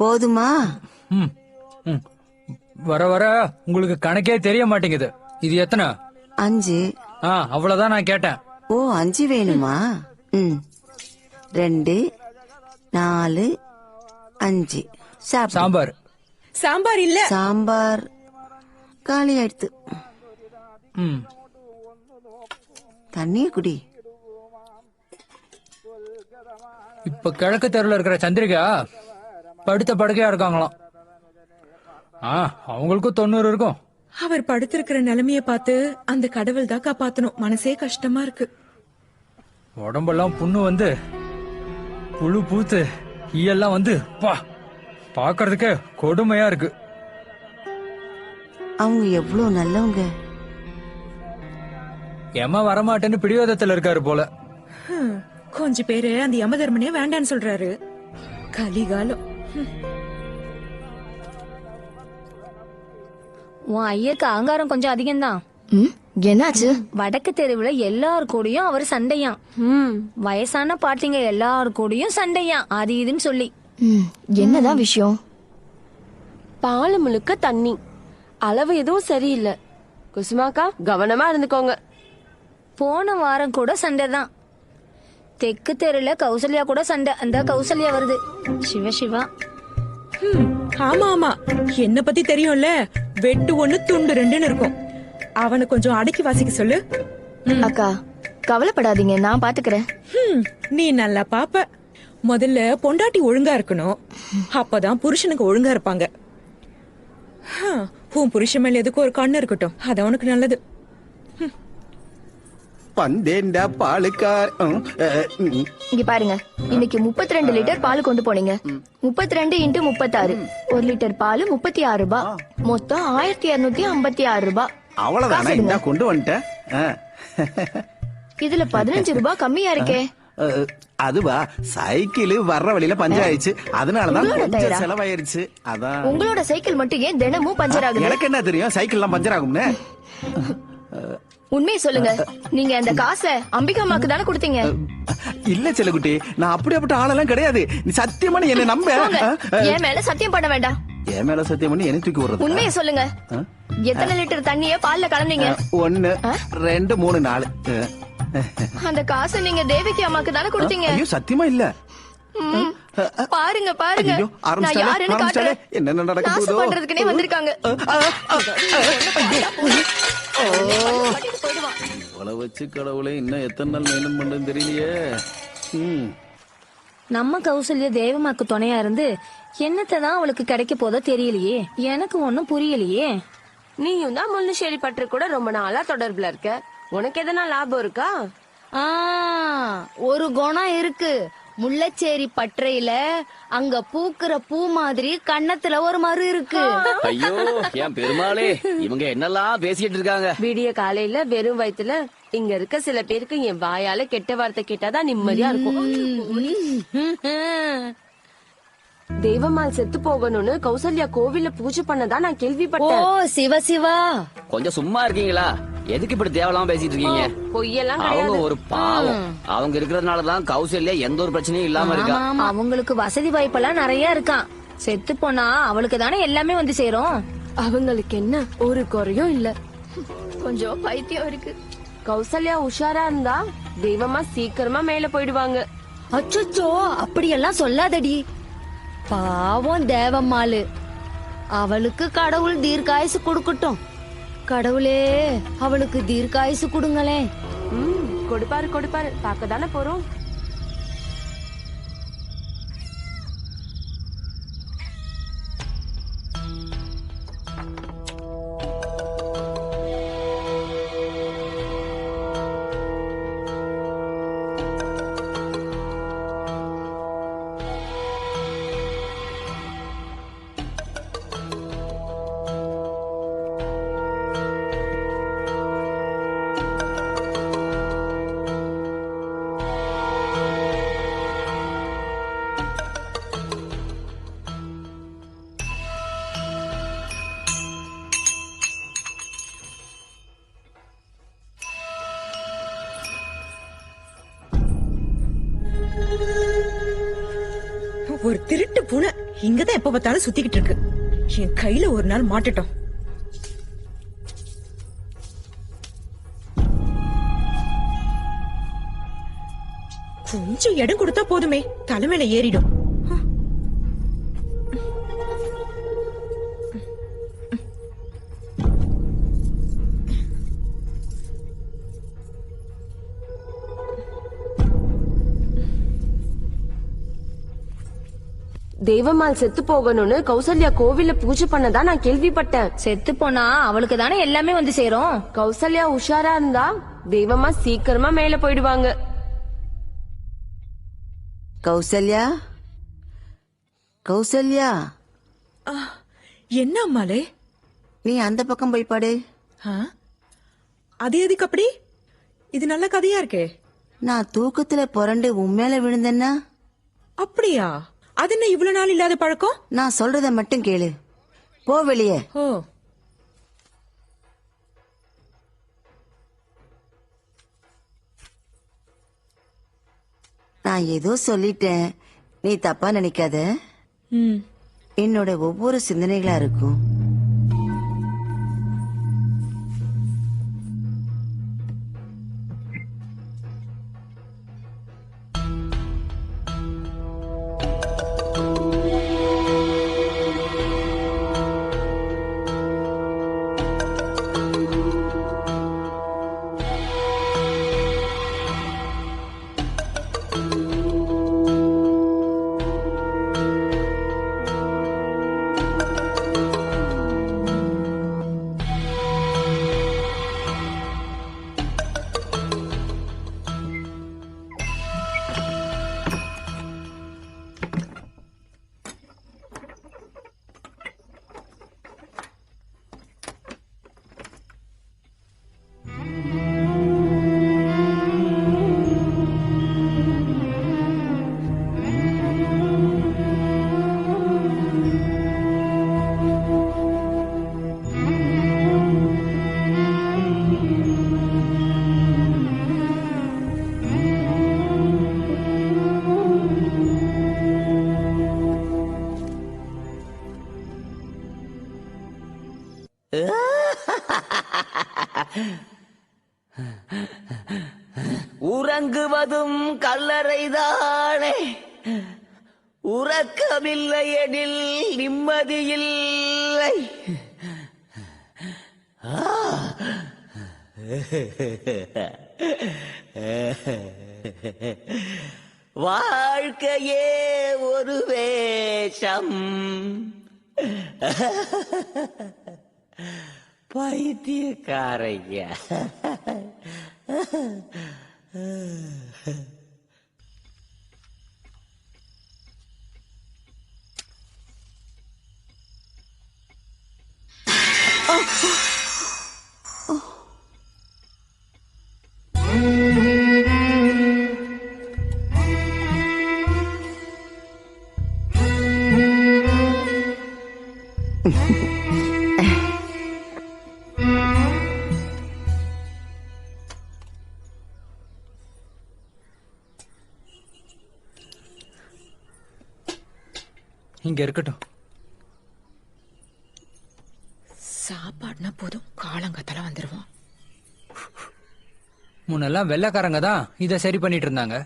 போதுமா? ம், ம். வர வர உங்களுக்கு கணக்கே தெரிய மாட்டேங்குது. இது எத்தனை? 5. அவ்வளவுதான் நான் கேட்டேன். ஓ 5 வேணுமா? 2, 4, 5. சாம்பார். சாம்பார் இல்ல. சாம்பார் காலி ஆயிடுத்து. தண்ணிய குடி. இப்ப கிழக்கு தெருல இருக்கிற சந்திரிகா படுத்த படுக்கையா இருக்காங்களாம். அவங்களுக்கும் 90 இருக்கும். அவர் படுத்திருக்கிற நிலைமைய பார்த்து அந்த கடவுள் தான் காப்பாத்தணும். மனசே கஷ்டமா இருக்கு. உடம்பெல்லாம் புண்ணு வந்து புழு பூத்து ஈயெல்லாம் வந்து பாக்குறதுக்கு கொடுமையா இருக்கு. அவங்க எவ்வளவு நல்லவங்க. எம வரமாட்டேன்னு பிடிவாதத்துல இருக்காரு போல. கொஞ்சம் பேரு அந்த யமதர்மனே வேண்டான்னு சொல்றாரு. கலிகாலம். உன் ஐயருக்கு அகங்காரம் கொஞ்சம் அதிகம்தான். என்னாச்சு? வடக்கு தெருவுல எல்லாரு கூடயும் அவர் சண்டையாம். வயசான பாட்டிங்க எல்லாரு கூடயும் சண்டையாம், அது இதுன்னு சொல்லி. என்னதான் விஷயம்? பால் முழுக்க தண்ணி, அளவு எதுவும் சரியில்லை. குசுமாக்கா கவனமா இருந்துக்கோங்க. போன வாரம் கூட சண்டை தான். தெற்கு தெருல கௌசல்யா கூட சண்டை. அந்த கௌசல்யா வருது. சிவ சிவா. ஆமா ஆமா, என்ன பத்தி தெரியும்ல. வெட்டு 1 துண்டு 2ன்னு இருக்கும். அவனை கொஞ்சம் அடக்கி வாசிக்க சொல்லு. அக்கா கவலைப்படாதீங்க, நான் பாத்துக்கிறேன். நீ நல்லா பாப்ப. முதல்ல பொண்டாட்டி ஒழுங்கா இருக்கணும், அப்பதான் புருஷனுக்கு ஒழுங்கா இருப்பாங்க. உன் புருஷன் மேல எதுக்கும் ஒரு கண்ணு இருக்கட்டும், அது அவனுக்கு நல்லது. பந்தேண்டா பாலுக்கார். இங்க பாருங்க, இன்னைக்கு 32 லிட்டர் பால் கொண்டு போனீங்க. 32 × 36, 1 லிட்டர் பால் 36 ரூபாய். மொத்தம் 1256 ரூபாய். அவ்வளவுதானா? இந்த கொண்டு வந்துட்டேன். இதுல 15 ரூபாய் கம்மியா இருக்கே. அதுவா, சைக்கிள் வர்ற வழியில பஞ்சர் அதனாலதான் உங்களோட கொஞ்சம் டயரா? செலவாயிருச்சு. அதான். உங்களோட சைக்கிள் மட்டும் ஏன் தினமும் பஞ்சர் ஆகுது? எனக்கு என்ன தெரியும் சைக்கிள் எல்லாம் பஞ்சர் ஆகும்னு? உண்மையை சொல்லுங்க, நீங்க அந்த காசை அம்பிகாமாக்கு தானே கொடுத்தீங்க? இல்ல செல்லகுட்டி, நான் அப்படியாப்பட்ட ஆளெல்லாம் கிடையாது. நீ சத்தியமா நீ என்ன நம்ப. என் மேல சத்தியம் பண்ண வேண்டாம். என் மேல சத்தியம் பண்ணி என்ன தூக்கி விடுறது? உண்மையை சொல்லுங்க, எத்தனை லிட்டர் தண்ணிய பால்ல கலந்தீங்க? 1, 2, 3, 4. அந்த காசை நீங்க தேவகி அம்மாக்கு தானே கொடுத்தீங்க? ஐயோ சத்தியமா இல்ல. பாருங்க பாருங்க, ஐயோ, நான் யாருன்னு காட்டுறேன். என்ன நடக்க நாசம் போகுதோ? பண்றதுக்குனே வந்திருக்காங்க. இவ்வளவு வச்சு கடவுளே இன்னும் எத்தனை நாள் மெயின்டைன் பண்றதுன்னு தெரியலையே. நம்ம கௌசல்யா தேவமாக்கு துணையா இருந்து என்னத்தான் அவளுக்கு கிடைக்க போதோ தெரியலையே. எனக்கு ஒண்ணும் புரியலையே. நீயும் தான் முள்ளுச்சேரி பற்று கூட ரொம்ப நாளா தொடர்புல இருக்க. உனக்கு எதனா லாபம் இருக்கா? ஒரு குணம் இருக்கு. முள்ளச்சேரி பற்றையில அங்க பூக்குற பூ மாதிரி கன்னத்துல ஒரு மறு இருக்கு. ஐயோ என் பெருமாளே, இவங்க என்னெல்லாம் பேசிட்டு இருக்காங்க. விடிய காலையில வெறும் வயித்துல இங்க இருக்க சில பேருக்கு என் வாயால கெட்ட வார்த்தை கேட்டாதான் நிம்மதியா இருக்கும். தேவமால் செத்து போகணும்னு கௌசல்யா கோவில்ல பூஜை பண்ணதா நான் கேள்விப்பட்டேன். ஓ சிவ சிவா, கொஞ்சம் சும்மா இருக்கீங்களா? எதுக்கு இப்படி தேவலாம பேசிட்டு இருக்கீங்க? பொய்யெல்லாம் அவங்க கிடையாது. ஒரு பாவம். அவங்க இருக்கிறதுனாலதான் கௌசல்யா எந்த ஒரு பிரச்சனையும் இல்லாம இருக்கா. அவங்களுக்கு வசதி வாய்ப்பெல்லாம் நிறைய இருக்கான். செத்து போனா அவளுக்கு தானே எல்லாமே வந்து சேரும். அவங்களுக்கு என்ன ஒரு குறையும் இல்ல. கொஞ்சம் பைத்தியம் இருக்கு. கௌசல்யா உஷாரா இருந்தா தெய்வமா சீக்கிரமா மேல போயிடுவாங்க. அச்சோ, அப்படியெல்லாம் சொல்லாதடி. பாவம் தேவம்மாளு, அவளுக்கு கடவுள் தீர்க்காயுசு கொடுக்கட்டும். கடவுளே அவளுக்கு தீர்க்காயுசு கொடுங்களேன். கொடுப்பாரு கொடுப்பாரு, பார்க்கதானே போறோம். ஒரு திருட்டு பூனை இங்கதான் எப்ப பார்த்தாலும் சுத்திக்கிட்டு இருக்கு. என் கையில ஒரு நாள் மாட்டட்டும். கொஞ்சம் இடம் கொடுத்தா போதுமே, தலைமையில ஏறிடும். தேவமால் செத்து போகணும்னு கௌசல்யா கோவில்ல பூஜை பண்ணதா நான் கேள்விப்பட்டேன். செத்து போனா அவளுக்கு தானே எல்லாமே வந்து சேரும். கௌசல்யா உஷாரா இருந்தா தேவமா சீக்கிரமா மேல போயிடுவாங்க. கௌசல்யா, கௌசல்யா, என்ன அம்மாளே? நீ அந்த பக்கம் போய் பாடு. ஆ? அது எதுக்கு அப்படி? இது நல்ல கதையா இருக்கே. நான் தூக்கத்துல புரண்டு உண்மையில விழுந்தேன்னா? அப்படியா? அது என்ன இவ்வளவு நாள் இல்லாத பழக்கம்? நான் சொல்றத மட்டும் கேளு. போ வெளியே. ஓ, நான் ஏதோ சொல்லிட்டேன், நீ தப்பா நினைக்காத. ம். என்னோட ஒவ்வொரு சிந்தனைகளா இருக்கும். உறங்குவதும் கல்லறைதானே, உறக்கமில்லை எனில் நிம்மதியில்லை. வாழ்க்கையே ஒரு வேஷம். பைத்தியக்காரைய. இங்க இருக்கட்டும். சாப்பாடுனா போதும், காலங்கத்தால வந்துருவோம். முன்னெல்லாம் வெள்ளைக்காரங்க தான் இத சரி பண்ணிட்டு இருந்தாங்க.